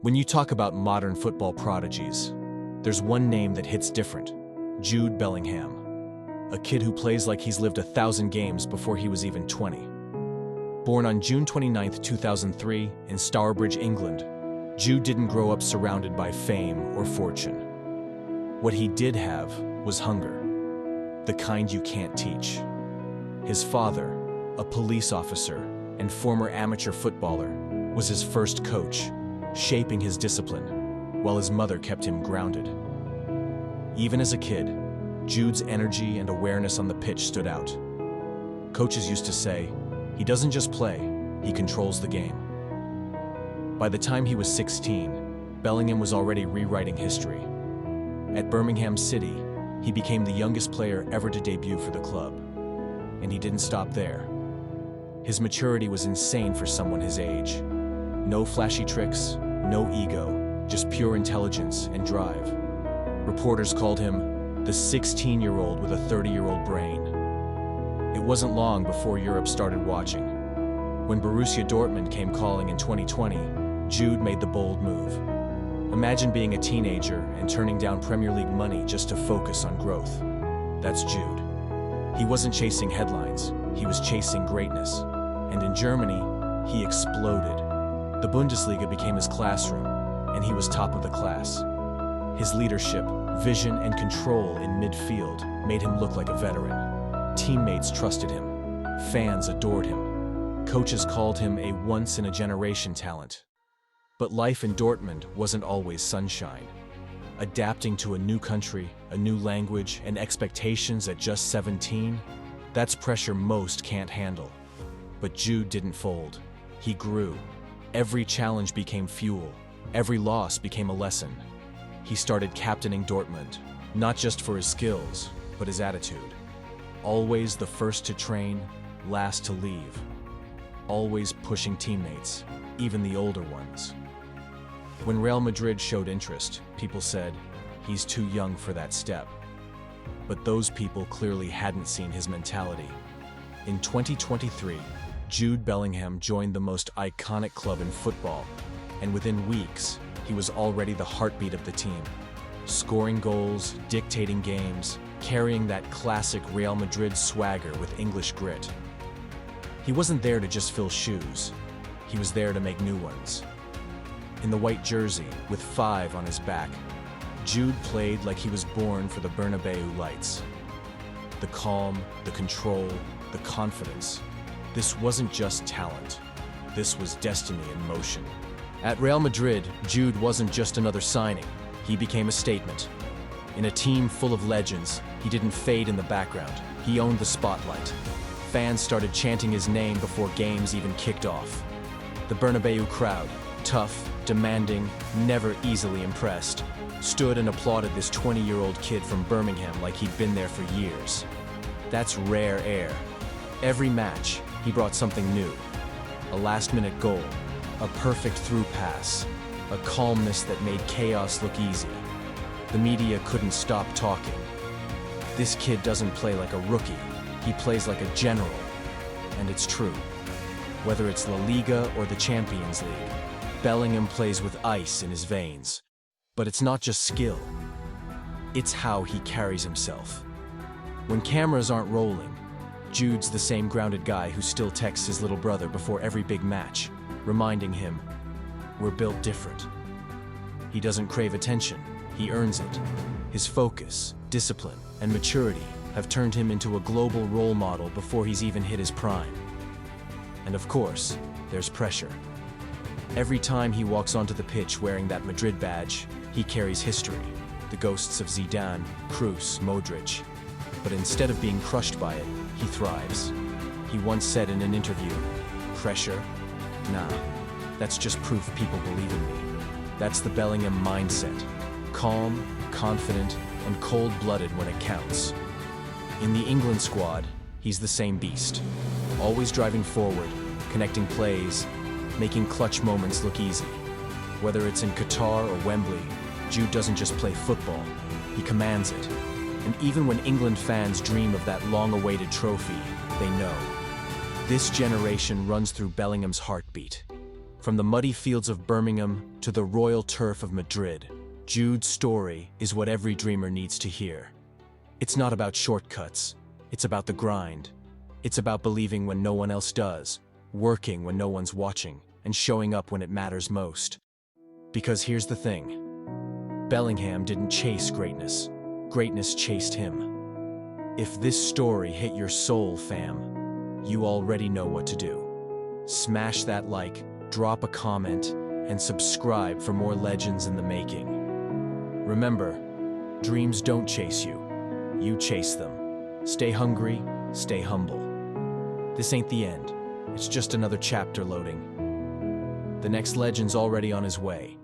When you talk about modern football prodigies, there's one name that hits different: Jude Bellingham. A kid who plays like he's lived 1,000 games before he was even 20. Born on June 29, 2003, in Stourbridge, England, Jude didn't grow up surrounded by fame or fortune. What he did have was hunger, the kind you can't teach. His father, a police officer and former amateur footballer, was his first coach, shaping his discipline, while his mother kept him grounded. Even as a kid, Jude's energy and awareness on the pitch stood out. Coaches used to say, "He doesn't just play, he controls the game." By the time he was 16, Bellingham was already rewriting history. At Birmingham City, he became the youngest player ever to debut for the club. And he didn't stop there. His maturity was insane for someone his age. No flashy tricks, no ego, just pure intelligence and drive. Reporters called him the 16-year-old with a 30-year-old brain. It wasn't long before Europe started watching. When Borussia Dortmund came calling in 2020, Jude made the bold move. Imagine being a teenager and turning down Premier League money just to focus on growth. That's Jude. He wasn't chasing headlines, he was chasing greatness. And in Germany, he exploded. The Bundesliga became his classroom, and he was top of the class. His leadership, vision, and control in midfield made him look like a veteran. Teammates trusted him. Fans adored him. Coaches called him a once-in-a-generation talent. But life in Dortmund wasn't always sunshine. Adapting to a new country, a new language, and expectations at just 17, that's pressure most can't handle. But Jude didn't fold. He grew. Every challenge became fuel. Every loss became a lesson. He started captaining Dortmund, not just for his skills, but his attitude. Always the first to train, last to leave. Always pushing teammates, even the older ones. When Real Madrid showed interest, people said, "He's too young for that step." But those people clearly hadn't seen his mentality. In 2023, Jude Bellingham joined the most iconic club in football, and within weeks, he was already the heartbeat of the team. Scoring goals, dictating games, carrying that classic Real Madrid swagger with English grit. He wasn't there to just fill shoes. He was there to make new ones. In the white jersey, with 5 on his back, Jude played like he was born for the Bernabeu lights. The calm, the control, the confidence. This wasn't just talent. This was destiny in motion. At Real Madrid, Jude wasn't just another signing. He became a statement. In a team full of legends, he didn't fade in the background. He owned the spotlight. Fans started chanting his name before games even kicked off. The Bernabeu crowd, tough, demanding, never easily impressed, stood and applauded this 20-year-old kid from Birmingham like he'd been there for years. That's rare air. Every match, he brought something new. A last-minute goal, a perfect through pass, a calmness that made chaos look easy. The media couldn't stop talking. This kid doesn't play like a rookie, he plays like a general. And it's true. Whether it's La Liga or the Champions League, Bellingham plays with ice in his veins. But it's not just skill. It's how he carries himself. When cameras aren't rolling, Jude's the same grounded guy who still texts his little brother before every big match, reminding him, "We're built different." He doesn't crave attention, he earns it. His focus, discipline, and maturity have turned him into a global role model before he's even hit his prime. And of course, there's pressure. Every time he walks onto the pitch wearing that Madrid badge, he carries history, the ghosts of Zidane, Kroos, Modric. But instead of being crushed by it, he thrives. He once said in an interview, "Pressure? Nah, that's just proof people believe in me." That's the Bellingham mindset. Calm, confident, and cold-blooded when it counts. In the England squad, he's the same beast. Always driving forward, connecting plays, making clutch moments look easy. Whether it's in Qatar or Wembley, Jude doesn't just play football, he commands it. And even when England fans dream of that long-awaited trophy, they know. This generation runs through Bellingham's heartbeat. From the muddy fields of Birmingham to the royal turf of Madrid, Jude's story is what every dreamer needs to hear. It's not about shortcuts, it's about the grind. It's about believing when no one else does, working when no one's watching, and showing up when it matters most. Because here's the thing: Bellingham didn't chase greatness, greatness chased him. If this story hit your soul, fam, you already know what to do. Smash that like, drop a comment, and subscribe for more legends in the making. Remember, dreams don't chase you, you chase them. Stay hungry, stay humble. This ain't the end, it's just another chapter loading. The next legend's already on his way.